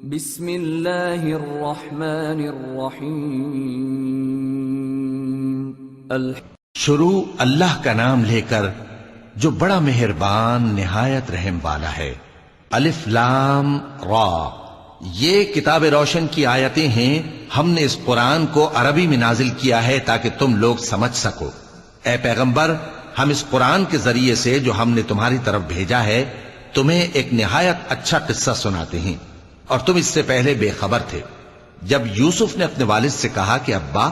بسم اللہ الرحمن الرحیم شروع اللہ کا نام لے کر جو بڑا مہربان نہایت رحم والا ہے۔ الف لام را، یہ کتاب روشن کی آیتیں ہیں۔ ہم نے اس قرآن کو عربی میں نازل کیا ہے تاکہ تم لوگ سمجھ سکو۔ اے پیغمبر، ہم اس قرآن کے ذریعے سے جو ہم نے تمہاری طرف بھیجا ہے تمہیں ایک نہایت اچھا قصہ سناتے ہیں، اور تم اس سے پہلے بے خبر تھے۔ جب یوسف نے اپنے والد سے کہا کہ ابا،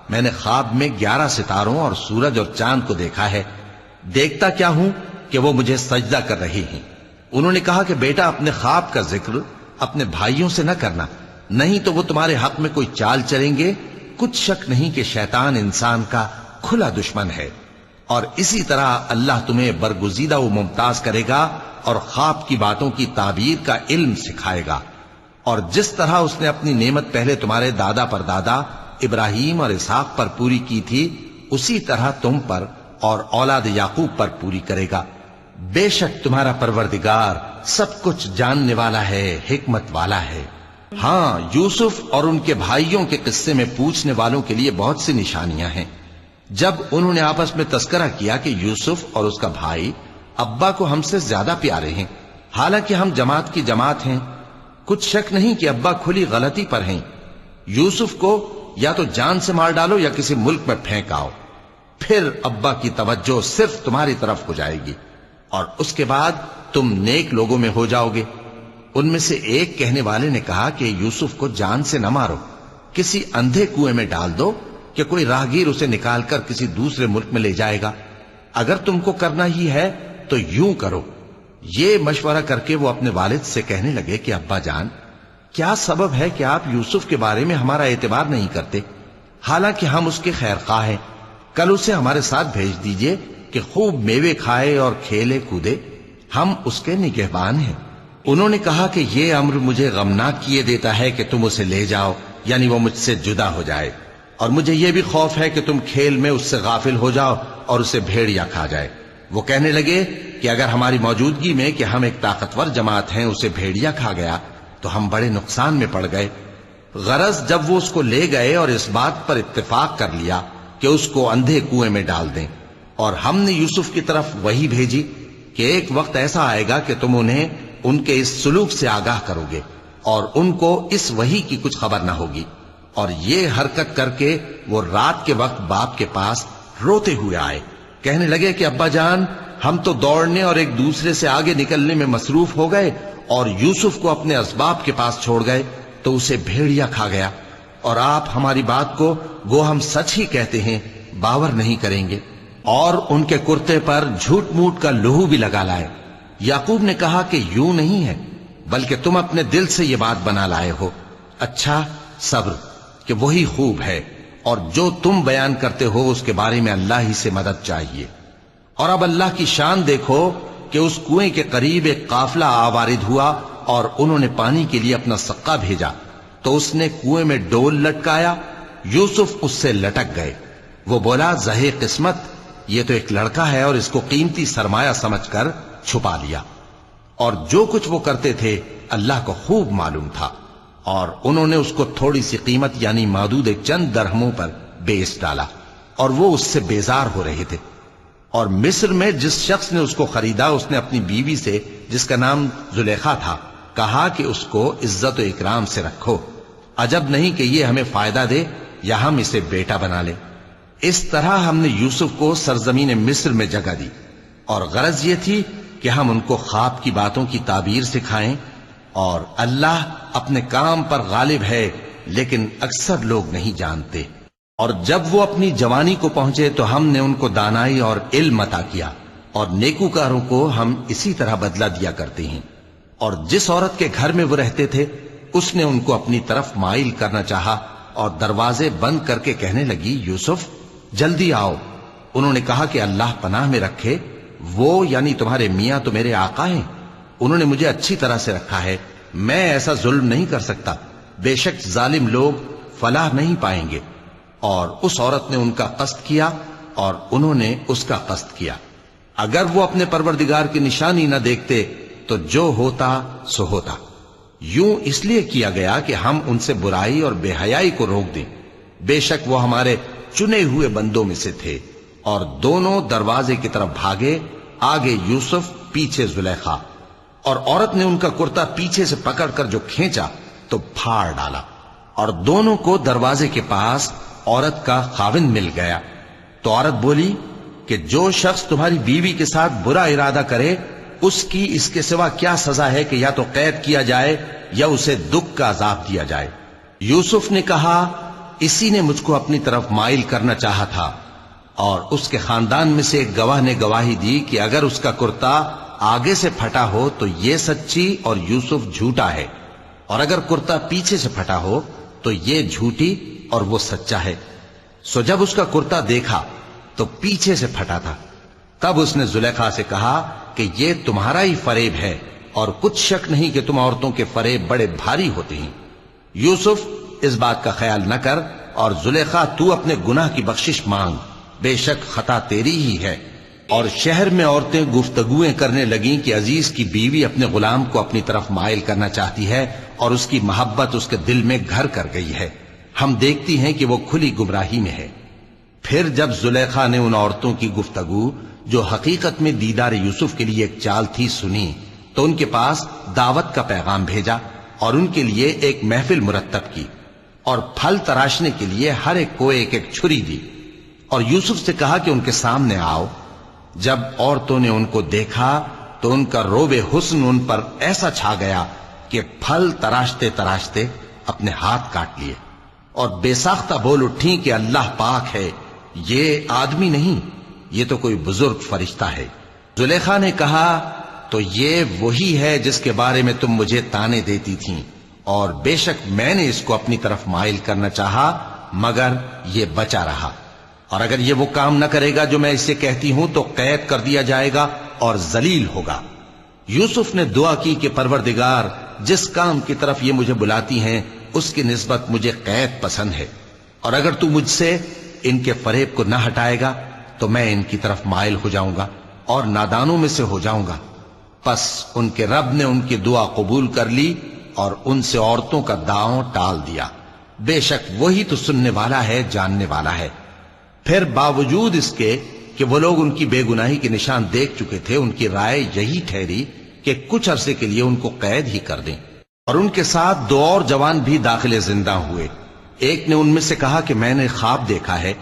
میں نے خواب میں 11 ستاروں اور سورج اور چاند کو دیکھا ہے، دیکھتا کیا ہوں کہ وہ مجھے سجدہ کر رہے ہیں۔ انہوں نے کہا کہ بیٹا، اپنے خواب کا ذکر اپنے بھائیوں سے نہ کرنا، نہیں تو وہ تمہارے حق میں کوئی چال چلیں گے۔ کچھ شک نہیں کہ شیطان انسان کا کھلا دشمن ہے، اور اسی طرح اللہ تمہیں برگزیدہ و ممتاز کرے گا اور خواب کی باتوں کی تعبیر کا علم سکھائے گا۔ اور جس طرح اس نے اپنی نعمت پہلے تمہارے دادا پر دادا ابراہیم اور اسحاق پر پوری کی تھی، اسی طرح تم پر اور اولاد یعقوب پر پوری کرے گا۔ بے شک تمہارا پروردگار سب کچھ جاننے والا ہے، حکمت والا ہے۔ ہاں، یوسف اور ان کے بھائیوں کے قصے میں پوچھنے والوں کے لیے بہت سی نشانیاں ہیں۔ جب انہوں نے آپس میں تذکرہ کیا کہ یوسف اور اس کا بھائی ابا کو ہم سے زیادہ پیارے ہیں، حالانکہ ہم جماعت کی جماعت ہیں، کچھ شک نہیں کہ ابا کھلی غلطی پر ہیں۔ یوسف کو یا تو جان سے مار ڈالو یا کسی ملک میں پھینک آؤ، پھر ابا کی توجہ صرف تمہاری طرف ہو جائے گی، اور اس کے بعد تم نیک لوگوں میں ہو جاؤ گے۔ ان میں سے ایک کہنے والے نے کہا کہ یوسف کو جان سے نہ مارو، کسی اندھے کنویں میں ڈال دو کہ کوئی راہگیر اسے نکال کر کسی دوسرے ملک میں لے جائے گا۔ اگر تم کو کرنا ہی ہے تو یوں کرو۔ یہ مشورہ کر کے وہ اپنے والد سے کہنے لگے کہ ابا جان، کیا سبب ہے کہ آپ یوسف کے بارے میں ہمارا اعتبار نہیں کرتے؟ حالانکہ ہم اس کے خیر خواہ ہیں۔ کل اسے ہمارے ساتھ بھیج دیجئے کہ خوب میوے کھائے اور کھیلے کودے، ہم اس کے نگہبان ہیں۔ انہوں نے کہا کہ یہ امر مجھے غمناک کیے دیتا ہے کہ تم اسے لے جاؤ، یعنی وہ مجھ سے جدا ہو جائے، اور مجھے یہ بھی خوف ہے کہ تم کھیل میں اس سے غافل ہو جاؤ اور اسے بھیڑیا کھا جائے۔ وہ کہنے لگے کہ اگر ہماری موجودگی میں کہ ہم ایک طاقتور جماعت ہیں اسے بھیڑیا کھا گیا تو ہم بڑے نقصان میں پڑ گئے۔ غرض جب وہ اس کو لے گئے اور اس بات پر اتفاق کر لیا کہ اس کو اندھے کنویں میں ڈال دیں، اور ہم نے یوسف کی طرف وحی بھیجی کہ ایک وقت ایسا آئے گا کہ تم انہیں ان کے اس سلوک سے آگاہ کرو گے، اور ان کو اس وحی کی کچھ خبر نہ ہوگی۔ اور یہ حرکت کر کے وہ رات کے وقت باپ کے پاس روتے ہوئے آئے، کہنے لگے کہ ابا جان، ہم تو دوڑنے اور ایک دوسرے سے آگے نکلنے میں مصروف ہو گئے اور یوسف کو اپنے اسباب کے پاس چھوڑ گئے تو اسے بھیڑیا کھا گیا، اور آپ ہماری بات کو گو ہم سچ ہی کہتے ہیں باور نہیں کریں گے۔ اور ان کے کرتے پر جھوٹ موٹ کا لہو بھی لگا لائے۔ یعقوب نے کہا کہ یوں نہیں ہے، بلکہ تم اپنے دل سے یہ بات بنا لائے ہو۔ اچھا، صبر کہ وہی خوب ہے، اور جو تم بیان کرتے ہو اس کے بارے میں اللہ ہی سے مدد چاہیے۔ اور اب اللہ کی شان دیکھو کہ اس کنویں کے قریب ایک قافلہ آوارد ہوا اور انہوں نے پانی کے لیے اپنا سقا بھیجا، تو اس نے کنویں میں ڈول لٹکایا، یوسف اس سے لٹک گئے۔ وہ بولا، زہے قسمت، یہ تو ایک لڑکا ہے، اور اس کو قیمتی سرمایہ سمجھ کر چھپا لیا۔ اور جو کچھ وہ کرتے تھے اللہ کو خوب معلوم تھا، اور انہوں نے اس کو تھوڑی سی قیمت یعنی معدود چند درہموں پر بیچ ڈالا، اور وہ اس سے بیزار ہو رہے تھے۔ اور مصر میں جس شخص نے اس کو خریدا، اس نے اپنی بیوی سے جس کا نام زلیخا تھا کہا کہ اس کو عزت و اکرام سے رکھو، عجب نہیں کہ یہ ہمیں فائدہ دے یا ہم اسے بیٹا بنا لیں۔ اس طرح ہم نے یوسف کو سرزمین مصر میں جگہ دی، اور غرض یہ تھی کہ ہم ان کو خواب کی باتوں کی تعبیر سکھائیں۔ اور اللہ اپنے کام پر غالب ہے، لیکن اکثر لوگ نہیں جانتے۔ اور جب وہ اپنی جوانی کو پہنچے تو ہم نے ان کو دانائی اور علم عطا کیا، اور نیکوکاروں کو ہم اسی طرح بدلہ دیا کرتے ہیں۔ اور جس عورت کے گھر میں وہ رہتے تھے اس نے ان کو اپنی طرف مائل کرنا چاہا، اور دروازے بند کر کے کہنے لگی، یوسف جلدی آؤ۔ انہوں نے کہا کہ اللہ پناہ میں رکھے، وہ یعنی تمہارے میاں تو میرے آقا ہیں، انہوں نے مجھے اچھی طرح سے رکھا ہے، میں ایسا ظلم نہیں کر سکتا، بے شک ظالم لوگ فلاح نہیں پائیں گے۔ اور اس عورت نے ان کا قصد کیا اور انہوں نے اس کا قصد کیا۔ اگر وہ اپنے پروردگار کی نشانی نہ دیکھتے تو جو ہوتا سو ہوتا۔ یوں اس لیے کیا گیا کہ ہم ان سے برائی اور بے حیائی کو روک دیں. بے شک وہ ہمارے چنے ہوئے بندوں میں سے تھے. اور دونوں دروازے کی طرف بھاگے، آگے یوسف، پیچھے زلیخا. اور عورت نے ان کا کرتا پیچھے سے پکڑ کر جو کھینچا تو پھاڑ ڈالا، اور دونوں کو دروازے کے پاس عورت کا خاوند مل گیا. تو عورت بولی کہ جو شخص تمہاری بیوی کے ساتھ برا ارادہ کرے اس کی اس کے سوا کیا سزا ہے کہ یا تو قید کیا جائے یا اسے دکھ کا عذاب دیا جائے. یوسف نے کہا اسی نے مجھ کو اپنی طرف مائل کرنا چاہا تھا. اور اس کے خاندان میں سے ایک گواہ نے گواہی دی کہ اگر اس کا کرتا آگے سے پھٹا ہو تو یہ سچی اور یوسف جھوٹا ہے، اور اگر کرتا پیچھے سے پھٹا ہو تو یہ جھوٹی اور وہ سچا ہے. سو جب اس کا کرتا دیکھا تو پیچھے سے پھٹا تھا. تب اس نے زلیخا سے کہا کہ یہ تمہارا ہی فریب ہے، اور کچھ شک نہیں کہ تم عورتوں کے فریب بڑے بھاری ہوتے ہیں. یوسف اس بات کا خیال نہ کر، اور زلیخا تو اپنے گناہ کی بخشش مانگ، بے شک خطا تیری ہی ہے. اور شہر میں عورتیں گفتگویں کرنے لگیں کہ عزیز کی بیوی اپنے غلام کو اپنی طرف مائل کرنا چاہتی ہے اور اس کی محبت اس کے دل میں گھر کر گئی ہے. ہم دیکھتی ہیں کہ وہ کھلی گمراہی میں ہے. پھر جب زلیخا نے ان عورتوں کی گفتگو جو حقیقت میں دیدار یوسف کے لیے ایک چال تھی سنی، تو ان کے پاس دعوت کا پیغام بھیجا اور ان کے لیے ایک محفل مرتب کی، اور پھل تراشنے کے لیے ہر ایک کو ایک ایک چھری دی. اور یوسف سے کہا کہ ان کے سامنے آؤ. جب عورتوں نے ان کو دیکھا تو ان کا روب حسن ان پر ایسا چھا گیا کہ پھل تراشتے تراشتے اپنے ہاتھ کاٹ لیے، اور بے ساختہ بول اٹھی کہ اللہ پاک ہے، یہ آدمی نہیں، یہ تو کوئی بزرگ فرشتہ ہے. زلیخا نے کہا تو یہ وہی ہے جس کے بارے میں تم مجھے تانے دیتی تھیں، اور بے شک میں نے اس کو اپنی طرف مائل کرنا چاہا مگر یہ بچا رہا. اور اگر یہ وہ کام نہ کرے گا جو میں اسے کہتی ہوں تو قید کر دیا جائے گا اور ذلیل ہوگا. یوسف نے دعا کی کہ پروردگار، جس کام کی طرف یہ مجھے بلاتی ہیں اس کی نسبت مجھے قید پسند ہے، اور اگر تو مجھ سے ان کے فریب کو نہ ہٹائے گا تو میں ان کی طرف مائل ہو جاؤں گا اور نادانوں میں سے ہو جاؤں گا. پس ان کے رب نے ان کی دعا قبول کر لی اور ان سے عورتوں کا داؤں ٹال دیا. بے شک وہی تو سننے والا ہے، جاننے والا ہے. پھر باوجود اس کے کہ وہ لوگ ان کی بے گناہی کے نشان دیکھ چکے تھے، ان کی رائے یہی ٹھہری کہ کچھ عرصے کے لیے ان کو قید ہی کر دیں. اور ان کے ساتھ دو اور جوان بھی داخل زندہ ہوئے. ایک نے ان میں سے کہا کہ میں نے خواب دیکھا ہے،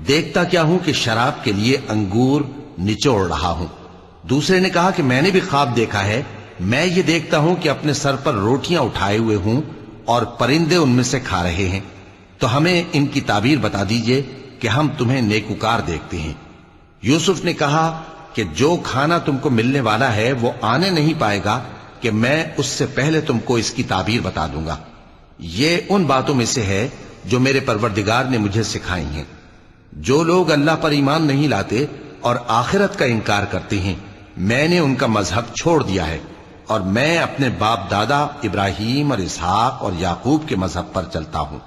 دیکھتا کیا ہوں کہ شراب کے لیے انگور نچوڑ رہا ہوں. دوسرے نے کہا کہ میں نے بھی خواب دیکھا ہے، میں یہ دیکھتا ہوں کہ اپنے سر پر روٹیاں اٹھائے ہوئے ہوں اور پرندے ان میں سے کھا رہے ہیں. تو ہمیں ان کی تعبیر بتا دیجئے کہ ہم تمہیں نیکوکار دیکھتے ہیں. یوسف نے کہا کہ جو کھانا تم کو ملنے والا ہے وہ آنے نہیں پائے گا کہ میں اس سے پہلے تم کو اس کی تعبیر بتا دوں گا. یہ ان باتوں میں سے ہے جو میرے پروردگار نے مجھے سکھائی ہیں. جو لوگ اللہ پر ایمان نہیں لاتے اور آخرت کا انکار کرتے ہیں، میں نے ان کا مذہب چھوڑ دیا ہے، اور میں اپنے باپ دادا ابراہیم اور اسحاق اور یعقوب کے مذہب پر چلتا ہوں.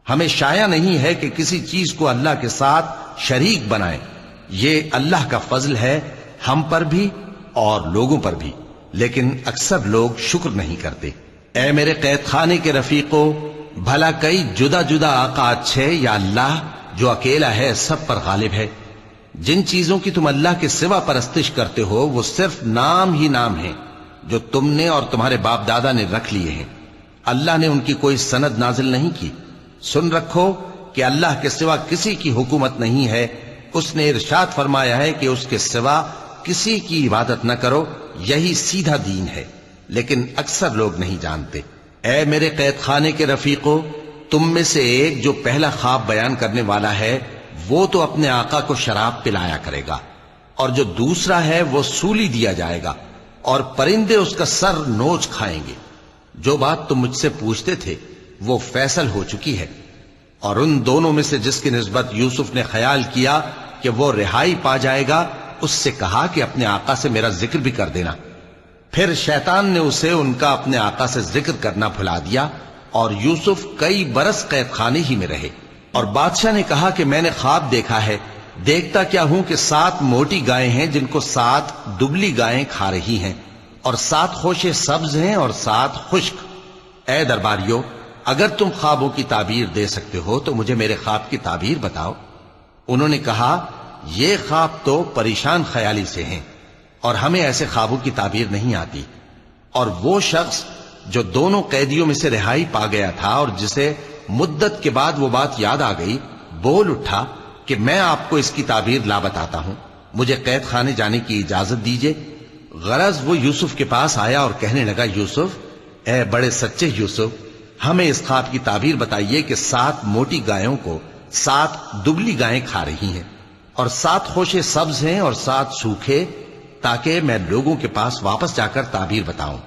ہمیں شایع نہیں ہے کہ کسی چیز کو اللہ کے ساتھ شریک بنائیں. یہ اللہ کا فضل ہے ہم پر بھی اور لوگوں پر بھی، لیکن اکثر لوگ شکر نہیں کرتے. اے میرے قید خانے کے رفیقو، بھلا کئی جدا جدا آقا اچھے یا اللہ جو اکیلا ہے سب پر غالب ہے؟ جن چیزوں کی تم اللہ کے سوا پرستش کرتے ہو وہ صرف نام ہی نام ہیں جو تم نے اور تمہارے باپ دادا نے رکھ لیے ہیں. اللہ نے ان کی کوئی سند نازل نہیں کی. سن رکھو کہ اللہ کے سوا کسی کی حکومت نہیں ہے. اس نے ارشاد فرمایا ہے کہ اس کے سوا کسی کی عبادت نہ کرو، یہی سیدھا دین ہے، لیکن اکثر لوگ نہیں جانتے. اے میرے قید خانے کے رفیقو، تم میں سے ایک جو پہلا خواب بیان کرنے والا ہے وہ تو اپنے آقا کو شراب پلایا کرے گا، اور جو دوسرا ہے وہ سولی دیا جائے گا اور پرندے اس کا سر نوچ کھائیں گے. جو بات تم مجھ سے پوچھتے تھے وہ فیصل ہو چکی ہے. اور ان دونوں میں سے جس کی نسبت یوسف نے خیال کیا کہ وہ رہائی پا جائے گا، اس سے کہا کہ اپنے آقا سے میرا ذکر بھی کر دینا. پھر شیطان نے اسے ان کا اپنے آقا سے ذکر کرنا بھلا دیا، اور یوسف کئی برس قید خانے ہی میں رہے. اور بادشاہ نے کہا کہ میں نے خواب دیکھا ہے، دیکھتا کیا ہوں کہ 7 موٹی گائیں ہیں جن کو 7 دبلی گائیں کھا رہی ہیں، اور 7 خوشے سبز ہیں اور 7 خشک. اے درباریو، اگر تم خوابوں کی تعبیر دے سکتے ہو تو مجھے میرے خواب کی تعبیر بتاؤ۔ انہوں نے کہا، یہ خواب تو پریشان خیالی سے ہیں اور ہمیں ایسے خوابوں کی تعبیر نہیں آتی۔ اور وہ شخص جو دونوں قیدیوں میں سے رہائی پا گیا تھا اور جسے مدت کے بعد وہ بات یاد آ گئی، بول اٹھا کہ میں آپ کو اس کی تعبیر لا بتاتا ہوں، مجھے قید خانے جانے کی اجازت دیجیے۔ غرض وہ یوسف کے پاس آیا اور کہنے لگا، یوسف، اے بڑے سچے یوسف، ہمیں اس خواب کی تعبیر بتائیے کہ 7 موٹی گایوں کو 7 دبلی گائیں کھا رہی ہیں اور 7 خوشے سبز ہیں اور 7 سوکھے، تاکہ میں لوگوں کے پاس واپس جا کر تعبیر بتاؤں۔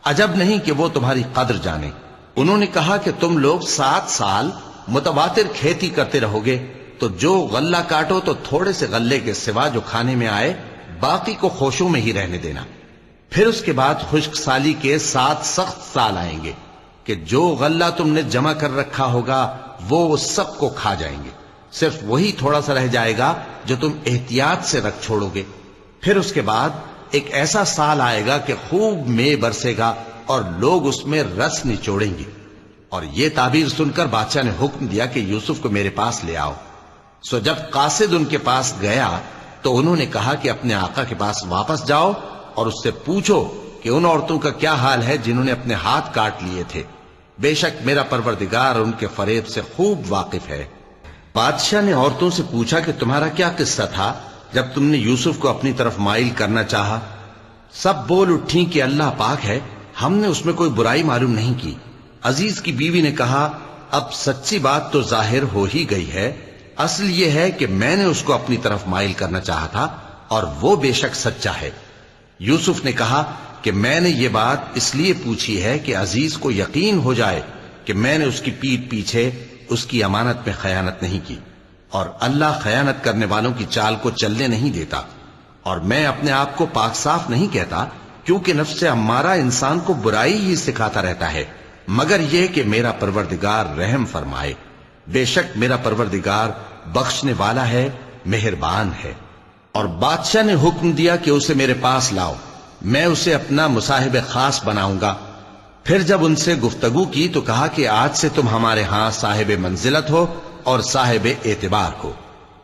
عجب نہیں کہ وہ تمہاری قدر جانے۔ انہوں نے کہا کہ تم لوگ 7 سال متواتر کھیتی کرتے رہو گے، تو جو غلہ کاٹو تو تھوڑے سے غلے کے سوا جو کھانے میں آئے باقی کو خوشوں میں ہی رہنے دینا۔ پھر اس کے بعد خشک سالی کے 7 سخت سال آئیں گے کہ جو غلہ تم نے جمع کر رکھا ہوگا وہ اس سب کو کھا جائیں گے، صرف وہی تھوڑا سا رہ جائے گا جو تم احتیاط سے رکھ چھوڑو گے۔ پھر اس کے بعد ایک ایسا سال آئے گا کہ خوب مے برسے گا اور لوگ اس میں رس نچوڑیں گے۔ اور یہ تعبیر سن کر بادشاہ نے حکم دیا کہ یوسف کو میرے پاس لے آؤ۔ سو جب قاصد ان کے پاس گیا تو انہوں نے کہا کہ اپنے آقا کے پاس واپس جاؤ اور اس سے پوچھو کہ ان عورتوں کا کیا حال ہے جنہوں نے اپنے ہاتھ کاٹ لیے تھے، بے شک میرا پروردگار ان کے فریب سے خوب واقف ہے۔ بادشاہ نے عورتوں سے پوچھا کہ تمہارا کیا قصہ تھا جب تم نے یوسف کو اپنی طرف مائل کرنا چاہا؟ سب بول اٹھیں کہ اللہ پاک ہے، ہم نے اس میں کوئی برائی معلوم نہیں کی۔ عزیز کی بیوی نے کہا، اب سچی بات تو ظاہر ہو ہی گئی ہے، اصل یہ ہے کہ میں نے اس کو اپنی طرف مائل کرنا چاہا تھا اور وہ بے شک سچا ہے۔ یوسف نے کہا کہ میں نے یہ بات اس لیے پوچھی ہے کہ عزیز کو یقین ہو جائے کہ میں نے اس کی پیٹھ پیچھے اس کی امانت میں خیانت نہیں کی، اور اللہ خیانت کرنے والوں کی چال کو چلنے نہیں دیتا۔ اور میں اپنے آپ کو پاک صاف نہیں کہتا، کیونکہ نفس امارہ انسان کو برائی ہی سکھاتا رہتا ہے، مگر یہ کہ میرا پروردگار رحم فرمائے، بے شک میرا پروردگار بخشنے والا ہے، مہربان ہے۔ اور بادشاہ نے حکم دیا کہ اسے میرے پاس لاؤ، میں اسے اپنا مصاحب خاص بناؤں گا۔ پھر جب ان سے گفتگو کی تو کہا کہ آج سے تم ہمارے ہاں صاحب منزلت ہو اور صاحب اعتبار ہو۔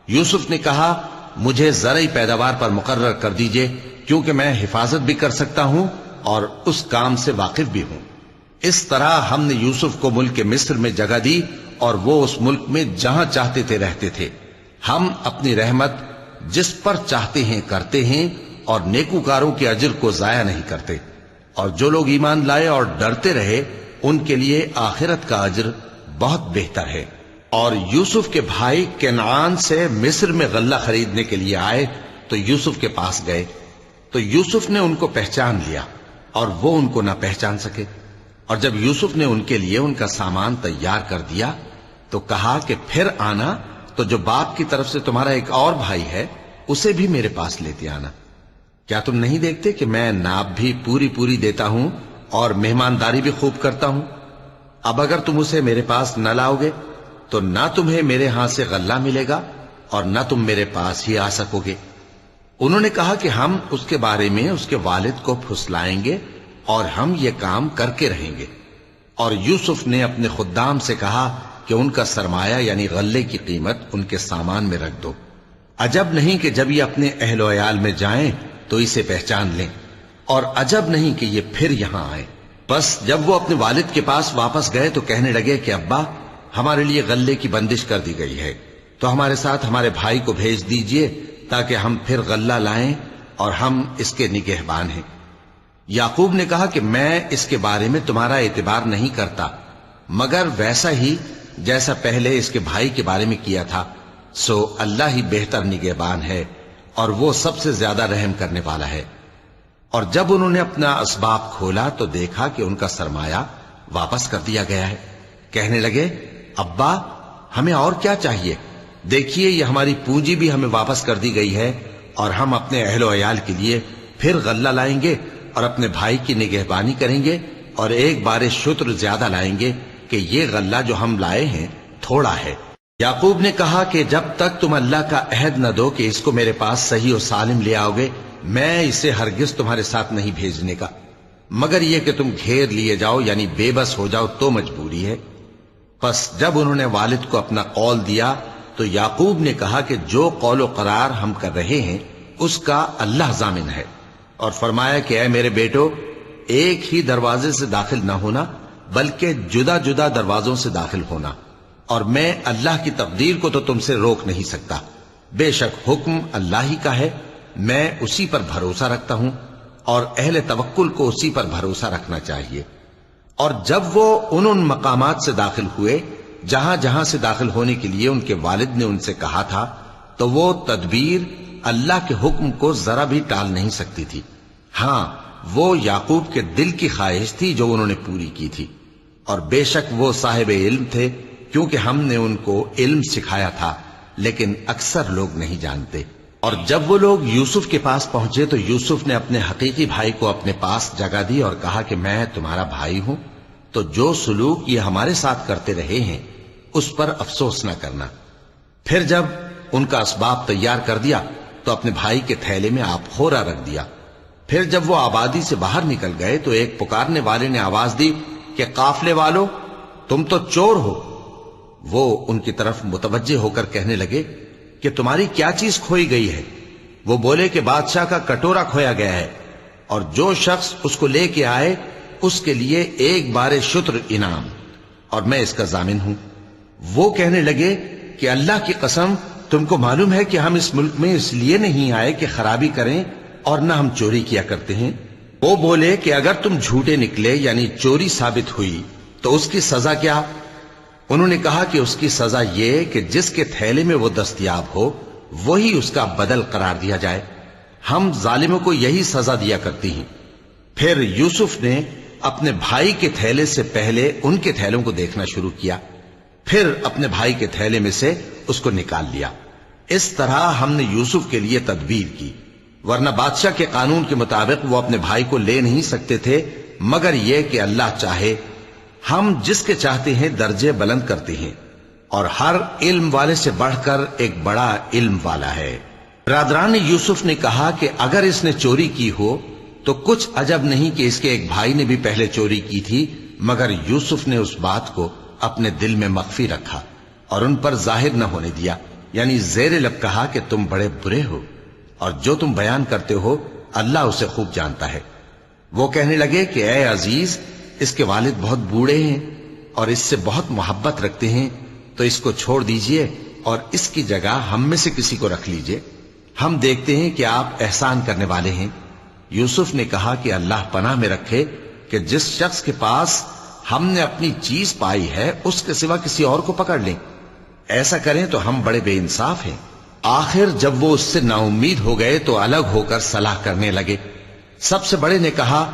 یوسف نے کہا، مجھے زرعی پیداوار پر مقرر کر دیجئے، کیونکہ میں حفاظت بھی کر سکتا ہوں اور اس کام سے واقف بھی ہوں۔ اس طرح ہم نے یوسف کو ملک مصر میں جگہ دی اور وہ اس ملک میں جہاں چاہتے تھے رہتے تھے۔ ہم اپنی رحمت جس پر چاہتے ہیں کرتے ہیں اور نیکوکاروں کے اجر کو ضائع نہیں کرتے، اور جو لوگ ایمان لائے اور ڈرتے رہے ان کے لیے آخرت کا اجر بہت بہتر ہے۔ اور یوسف کے بھائی کنعان سے مصر میں غلہ خریدنے کے لیے آئے تو یوسف کے پاس گئے، تو یوسف نے ان کو پہچان لیا اور وہ ان کو نہ پہچان سکے۔ اور جب یوسف نے ان کے لیے ان کا سامان تیار کر دیا تو کہا کہ پھر آنا تو جو باپ کی طرف سے تمہارا ایک اور بھائی ہے اسے بھی میرے پاس لیتے آنا۔ کیا تم نہیں دیکھتے کہ میں ناب بھی پوری پوری دیتا ہوں اور مہمانداری بھی خوب کرتا ہوں؟ اب اگر تم اسے میرے پاس نہ لاؤ گے تو نہ تمہیں میرے ہاں سے غلہ ملے گا اور نہ تم میرے پاس ہی آ سکو گے۔ انہوں نے کہا کہ ہم اس کے بارے میں اس کے والد کو پھسلائیں گے اور ہم یہ کام کر کے رہیں گے۔ اور یوسف نے اپنے خدام سے کہا کہ ان کا سرمایہ یعنی غلے کی قیمت ان کے سامان میں رکھ دو۔ عجب نہیں کہ جب یہ اپنے اہل و عیال میں جائیں تو اسے پہچان لیں، اور عجب نہیں کہ یہ پھر یہاں آئیں۔ بس جب وہ اپنے والد کے پاس واپس گئے تو کہنے لگے کہ ابا، ہمارے لیے غلے کی بندش کر دی گئی ہے، تو ہمارے ساتھ ہمارے بھائی کو بھیج دیجئے تاکہ ہم پھر غلہ لائیں اور ہم اس کے نگہبان ہیں۔ یعقوب نے کہا کہ میں اس کے بارے میں تمہارا اعتبار نہیں کرتا، مگر ویسا ہی جیسا پہلے اس کے بھائی کے بارے میں کیا تھا، سو اللہ ہی بہتر نگہبان ہے اور وہ سب سے زیادہ رحم کرنے والا ہے۔ اور جب انہوں نے اپنا اسباب کھولا تو دیکھا کہ ان کا سرمایہ واپس کر دیا گیا ہے۔ کہنے لگے، ابا، ہمیں اور کیا چاہیے؟ دیکھیے یہ ہماری پونجی بھی ہمیں واپس کر دی گئی ہے، اور ہم اپنے اہل و عیال کے لیے پھر غلہ لائیں گے اور اپنے بھائی کی نگہبانی کریں گے، اور ایک بار شتر زیادہ لائیں گے کہ یہ غلہ جو ہم لائے ہیں تھوڑا ہے۔ یعقوب نے کہا کہ جب تک تم اللہ کا عہد نہ دو کہ اس کو میرے پاس صحیح و سالم لے آؤ گے، میں اسے ہرگز تمہارے ساتھ نہیں بھیجنے کا۔ مگر یہ کہ تم گھیر لیے جاؤ یعنی بے بس ہو جاؤ تو مجبوری ہے۔ پس جب انہوں نے والد کو اپنا قول دیا تو یعقوب نے کہا کہ جو قول و قرار ہم کر رہے ہیں اس کا اللہ ضامن ہے، اور فرمایا کہ اے میرے بیٹو، ایک ہی دروازے سے داخل نہ ہونا بلکہ جدا جدا دروازوں سے داخل ہونا، اور میں اللہ کی تقدیر کو تو تم سے روک نہیں سکتا، بے شک حکم اللہ ہی کا ہے، میں اسی پر بھروسہ رکھتا ہوں، اور اہل توکل کو اسی پر بھروسہ رکھنا چاہیے۔ اور جب وہ ان مقامات سے داخل ہوئے جہاں جہاں سے داخل ہونے کے لیے ان کے والد نے ان سے کہا تھا، تو وہ تدبیر اللہ کے حکم کو ذرا بھی ٹال نہیں سکتی تھی۔ ہاں، وہ یعقوب کے دل کی خواہش تھی جو انہوں نے پوری کی تھی، اور بے شک وہ صاحب علم تھے، کیونکہ ہم نے ان کو علم سکھایا تھا، لیکن اکثر لوگ نہیں جانتے۔ اور جب وہ لوگ یوسف کے پاس پہنچے تو یوسف نے اپنے حقیقی بھائی کو اپنے پاس جگہ دی اور کہا کہ میں تمہارا بھائی ہوں، تو جو سلوک یہ ہمارے ساتھ کرتے رہے ہیں اس پر افسوس نہ کرنا۔ پھر جب ان کا اسباب تیار کر دیا تو اپنے بھائی کے تھیلے میں آپ خورا رکھ دیا۔ پھر جب وہ آبادی سے باہر نکل گئے تو ایک پکارنے والے نے آواز دی کہ قافلے والو، تم تو چور ہو۔ وہ ان کی طرف متوجہ ہو کر کہنے لگے کہ تمہاری کیا چیز کھوئی گئی ہے؟ وہ بولے کہ بادشاہ کا کٹورا کھویا گیا ہے، اور جو شخص اس کو لے کے آئے اس کے لیے ایک بار شتر انعام، اور میں اس کا ضامن ہوں۔ وہ کہنے لگے کہ اللہ کی قسم، تم کو معلوم ہے کہ ہم اس ملک میں اس لیے نہیں آئے کہ خرابی کریں اور نہ ہم چوری کیا کرتے ہیں۔ وہ بولے کہ اگر تم جھوٹے نکلے یعنی چوری ثابت ہوئی تو اس کی سزا کیا؟ انہوں نے کہا کہ اس کی سزا یہ کہ جس کے تھیلے میں وہ دستیاب ہو وہی اس کا بدل قرار دیا جائے، ہم ظالموں کو یہی سزا دیا کرتی ہیں۔ پھر یوسف نے اپنے بھائی کے تھیلے سے پہلے ان کے تھیلوں کو دیکھنا شروع کیا، پھر اپنے بھائی کے تھیلے میں سے اس کو نکال لیا۔ اس طرح ہم نے یوسف کے لیے تدبیر کی، ورنہ بادشاہ کے قانون کے مطابق وہ اپنے بھائی کو لے نہیں سکتے تھے، مگر یہ کہ اللہ چاہے، ہم جس کے چاہتے ہیں درجے بلند کرتے ہیں، اور ہر علم والے سے بڑھ کر ایک بڑا علم والا ہے۔ برادران یوسف نے کہا کہ اگر اس نے چوری کی ہو تو کچھ عجب نہیں کہ اس کے ایک بھائی نے بھی پہلے چوری کی تھی، مگر یوسف نے اس بات کو اپنے دل میں مخفی رکھا اور ان پر ظاہر نہ ہونے دیا، یعنی زیر لب کہا کہ تم بڑے برے ہو، اور جو تم بیان کرتے ہو اللہ اسے خوب جانتا ہے۔ وہ کہنے لگے کہ اے عزیز، اس کے والد بہت بوڑھے ہیں اور اس سے بہت محبت رکھتے ہیں، تو اس کو چھوڑ دیجئے اور اس کی جگہ ہم میں سے کسی کو رکھ لیجئے، ہم دیکھتے ہیں کہ آپ احسان کرنے والے ہیں۔ یوسف نے کہا کہ اللہ پناہ میں رکھے کہ جس شخص کے پاس ہم نے اپنی چیز پائی ہے اس کے سوا کسی اور کو پکڑ لیں، ایسا کریں تو ہم بڑے بے انصاف ہیں۔ آخر جب وہ اس سے نا امید ہو گئے تو الگ ہو کر صلاح کرنے لگے۔ سب سے بڑے نے کہا،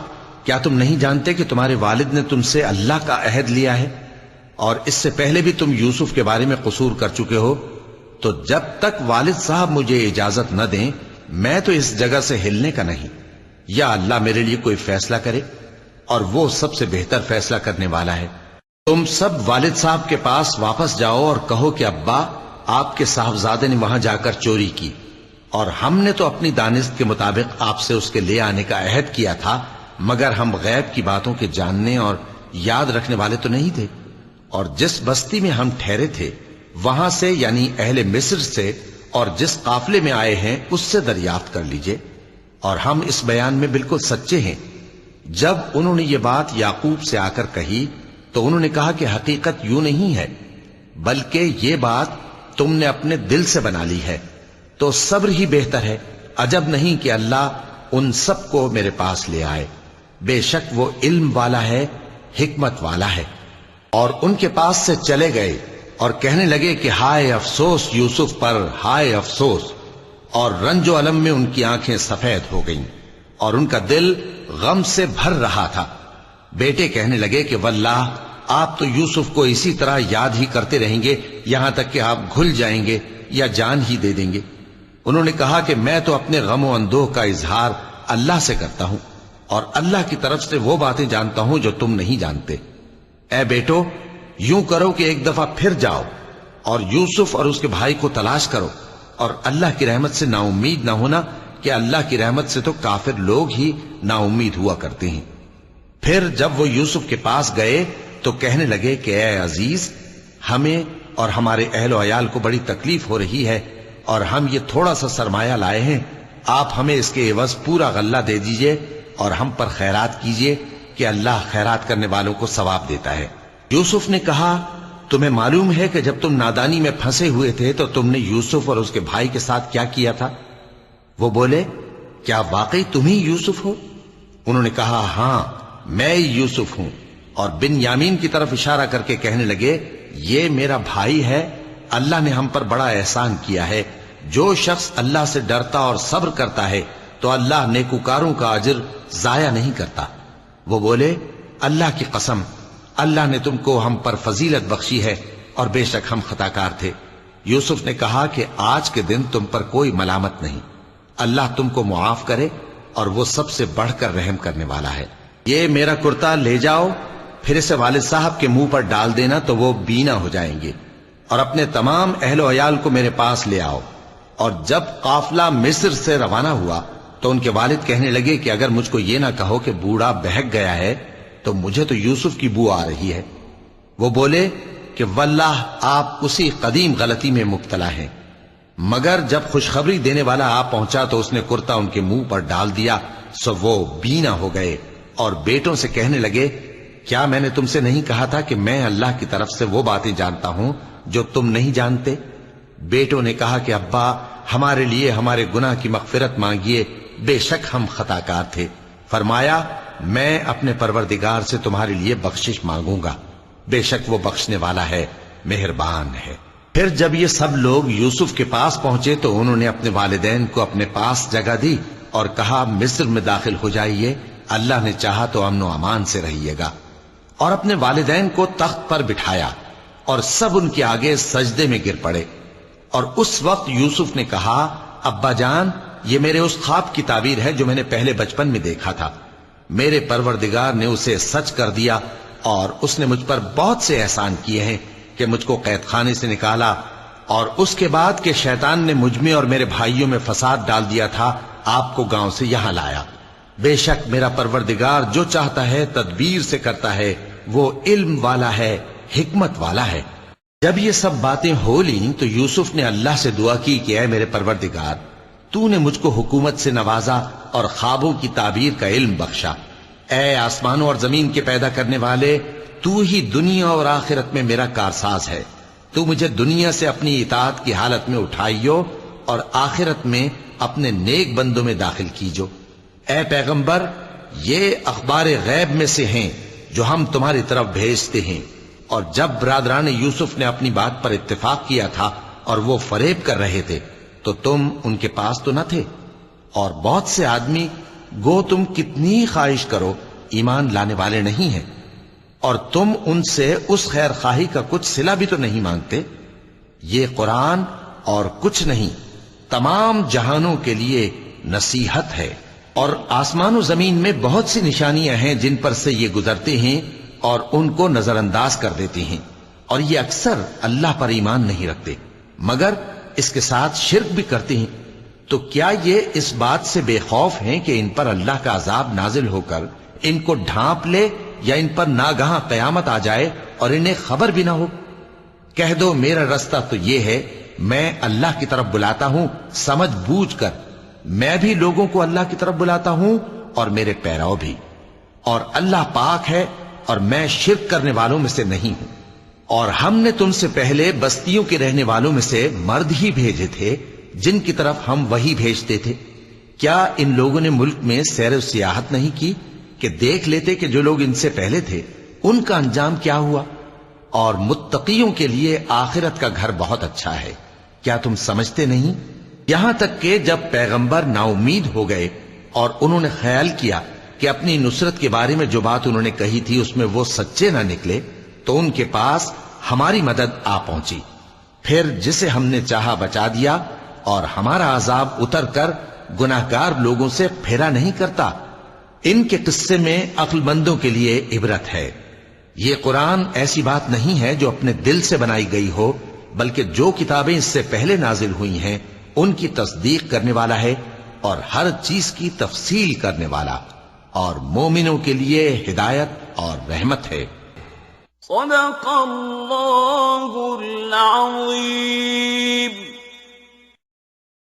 کیا تم نہیں جانتے کہ تمہارے والد نے تم سے اللہ کا عہد لیا ہے، اور اس سے پہلے بھی تم یوسف کے بارے میں قصور کر چکے ہو، تو جب تک والد صاحب مجھے اجازت نہ دیں میں تو اس جگہ سے ہلنے کا نہیں، یا اللہ میرے لیے کوئی فیصلہ کرے، اور وہ سب سے بہتر فیصلہ کرنے والا ہے۔ تم سب والد صاحب کے پاس واپس جاؤ اور کہو کہ ابا، آپ کے صاحبزادے نے وہاں جا کر چوری کی، اور ہم نے تو اپنی دانست کے مطابق آپ سے اس کے لے آنے کا عہد کیا تھا، مگر ہم غیب کی باتوں کے جاننے اور یاد رکھنے والے تو نہیں تھے، اور جس بستی میں ہم ٹھہرے تھے وہاں سے یعنی اہل مصر سے اور جس قافلے میں آئے ہیں اس سے دریافت کر لیجئے، اور ہم اس بیان میں بالکل سچے ہیں۔ جب انہوں نے یہ بات یعقوب سے آ کر کہی تو انہوں نے کہا کہ حقیقت یوں نہیں ہے، بلکہ یہ بات تم نے اپنے دل سے بنا لی ہے، تو صبر ہی بہتر ہے، عجب نہیں کہ اللہ ان سب کو میرے پاس لے آئے، بے شک وہ علم والا ہے، حکمت والا ہے۔ اور ان کے پاس سے چلے گئے اور کہنے لگے کہ ہائے افسوس یوسف پر، ہائے افسوس، اور رنج و الم میں ان کی آنکھیں سفید ہو گئیں اور ان کا دل غم سے بھر رہا تھا۔ بیٹے کہنے لگے کہ واللہ آپ تو یوسف کو اسی طرح یاد ہی کرتے رہیں گے یہاں تک کہ آپ گھل جائیں گے یا جان ہی دے دیں گے۔ انہوں نے کہا کہ میں تو اپنے غم و اندوہ کا اظہار اللہ سے کرتا ہوں، اور اللہ کی طرف سے وہ باتیں جانتا ہوں جو تم نہیں جانتے۔ اے بیٹو، یوں کرو کہ ایک دفعہ پھر جاؤ اور یوسف اور اس کے بھائی کو تلاش کرو، اور اللہ کی رحمت سے نا امید نہ ہونا کہ اللہ کی رحمت سے تو کافر لوگ ہی نا امید ہوا کرتے ہیں۔ پھر جب وہ یوسف کے پاس گئے تو کہنے لگے کہ اے عزیز، ہمیں اور ہمارے اہل و عیال کو بڑی تکلیف ہو رہی ہے اور ہم یہ تھوڑا سا سرمایہ لائے ہیں، آپ ہمیں اس کے عوض پورا غلہ دے دیجئے اور ہم پر خیرات کیجئے کہ اللہ خیرات کرنے والوں کو ثواب دیتا ہے۔ یوسف نے کہا، تمہیں معلوم ہے کہ جب تم نادانی میں پھنسے ہوئے تھے تو تم نے یوسف اور اس کے بھائی کے ساتھ کیا کیا تھا؟ وہ بولے، کیا واقعی تم ہی یوسف ہو؟ انہوں نے کہا، ہاں میں یوسف ہوں، اور بن یامین کی طرف اشارہ کر کے کہنے لگے، یہ میرا بھائی ہے، اللہ نے ہم پر بڑا احسان کیا ہے۔ جو شخص اللہ سے ڈرتا اور صبر کرتا ہے تو اللہ نیکوکاروں کا اجر ضائع نہیں کرتا۔ وہ بولے، اللہ کی قسم، اللہ نے تم کو ہم پر فضیلت بخشی ہے اور بے شک ہم خطا کار تھے۔ یوسف نے کہا کہ آج کے دن تم پر کوئی ملامت نہیں، اللہ تم کو معاف کرے اور وہ سب سے بڑھ کر رحم کرنے والا ہے۔ یہ میرا کرتا لے جاؤ، پھر اسے والد صاحب کے منہ پر ڈال دینا تو وہ بینا ہو جائیں گے، اور اپنے تمام اہل و عیال کو میرے پاس لے آؤ۔ اور جب قافلہ مصر سے روانہ ہوا تو ان کے والد کہنے لگے کہ اگر مجھ کو یہ نہ کہو کہ بوڑھا بہک گیا ہے تو مجھے تو یوسف کی بو آ رہی ہے۔ وہ بولے کہ واللہ آپ اسی قدیم غلطی میں مبتلا ہیں۔ مگر جب خوشخبری دینے والا آ پہنچا تو اس نے کرتا ان کے منہ پر ڈال دیا، سو وہ بینا ہو گئے اور بیٹوں سے کہنے لگے، کیا میں نے تم سے نہیں کہا تھا کہ میں اللہ کی طرف سے وہ باتیں جانتا ہوں جو تم نہیں جانتے؟ بیٹوں نے کہا کہ ابا، ہمارے لیے ہمارے گناہ کی مغفرت مانگیے، بے شک ہم خطا کار تھے۔ فرمایا، میں اپنے پروردگار سے تمہارے لیے بخشش مانگوں گا، بے شک وہ بخشنے والا ہے، مہربان ہے۔ پھر جب یہ سب لوگ یوسف کے پاس پہنچے تو انہوں نے اپنے والدین کو اپنے پاس جگہ دی اور کہا، مصر میں داخل ہو جائیے، اللہ نے چاہا تو امن و امان سے رہیے گا۔ اور اپنے والدین کو تخت پر بٹھایا اور سب ان کے آگے سجدے میں گر پڑے۔ اور اس وقت یوسف نے کہا، ابا جان، یہ میرے اس خواب کی تعبیر ہے جو میں نے پہلے بچپن میں دیکھا تھا۔ میرے پروردگار نے اسے سچ کر دیا اور اس نے مجھ پر بہت سے احسان کیے ہیں کہ مجھ کو قید خانے سے نکالا، اور اس کے بعد کہ شیطان نے مجھ میں اور میرے بھائیوں میں فساد ڈال دیا تھا، آپ کو گاؤں سے یہاں لایا۔ بے شک میرا پروردگار جو چاہتا ہے تدبیر سے کرتا ہے، وہ علم والا ہے، حکمت والا ہے۔ جب یہ سب باتیں ہو لیں تو یوسف نے اللہ سے دعا کی کہ اے میرے پروردگار، تو نے مجھ کو حکومت سے نوازا اور خوابوں کی تعبیر کا علم بخشا۔ اے آسمانوں اور زمین کے پیدا کرنے والے، تو ہی دنیا اور آخرت میں میرا کارساز ہے۔ تو مجھے دنیا سے اپنی اطاعت کی حالت میں اٹھائیو اور آخرت میں اپنے نیک بندوں میں داخل کیجو۔ اے پیغمبر، یہ اخبار غیب میں سے ہیں جو ہم تمہاری طرف بھیجتے ہیں۔ اور جب برادران یوسف نے اپنی بات پر اتفاق کیا تھا اور وہ فریب کر رہے تھے تو تم ان کے پاس تو نہ تھے، اور بہت سے آدمی گو تم کتنی خواہش کرو ایمان لانے والے نہیں ہیں، اور تم ان سے اس خیر خواہی کا کچھ صلہ بھی تو نہیں مانگتے۔ یہ قرآن اور کچھ نہیں، تمام جہانوں کے لیے نصیحت ہے، اور آسمان و زمین میں بہت سی نشانیاں ہیں جن پر سے یہ گزرتے ہیں اور ان کو نظر انداز کر دیتے ہیں، اور یہ اکثر اللہ پر ایمان نہیں رکھتے مگر اس کے ساتھ شرک بھی کرتے ہیں۔ تو کیا یہ اس بات سے بے خوف ہیں کہ ان پر اللہ کا عذاب نازل ہو کر ان کو ڈھانپ لے، یا ان پر ناگہاں قیامت آ جائے اور انہیں خبر بھی نہ ہو؟ کہہ دو میرا رستہ تو یہ ہے، میں اللہ کی طرف بلاتا ہوں سمجھ بوجھ کر، میں بھی لوگوں کو اللہ کی طرف بلاتا ہوں اور میرے پیرو بھی، اور اللہ پاک ہے اور میں شرک کرنے والوں میں سے نہیں ہوں۔ اور ہم نے تم سے پہلے بستیوں کے رہنے والوں میں سے مرد ہی بھیجے تھے جن کی طرف ہم وہی بھیجتے تھے۔ کیا ان لوگوں نے ملک میں سیر و سیاحت نہیں کی کہ دیکھ لیتے کہ جو لوگ ان سے پہلے تھے ان کا انجام کیا ہوا؟ اور متقیوں کے لیے آخرت کا گھر بہت اچھا ہے، کیا تم سمجھتے نہیں؟ یہاں تک کہ جب پیغمبر نا امید ہو گئے اور انہوں نے خیال کیا کہ اپنی نصرت کے بارے میں جو بات انہوں نے کہی تھی اس میں وہ سچے نہ نکلے، تو ان کے پاس ہماری مدد آ پہنچی۔ پھر جسے ہم نے چاہا بچا دیا، اور ہمارا عذاب اتر کر گناہگار لوگوں سے پھیرا نہیں کرتا۔ ان کے قصے میں عقل مندوں کے لیے عبرت ہے۔ یہ قرآن ایسی بات نہیں ہے جو اپنے دل سے بنائی گئی ہو، بلکہ جو کتابیں اس سے پہلے نازل ہوئی ہیں ان کی تصدیق کرنے والا ہے اور ہر چیز کی تفصیل کرنے والا۔ اور مومنوں کے لیے ہدایت اور رحمت ہے۔ صدق اللہ العظیم۔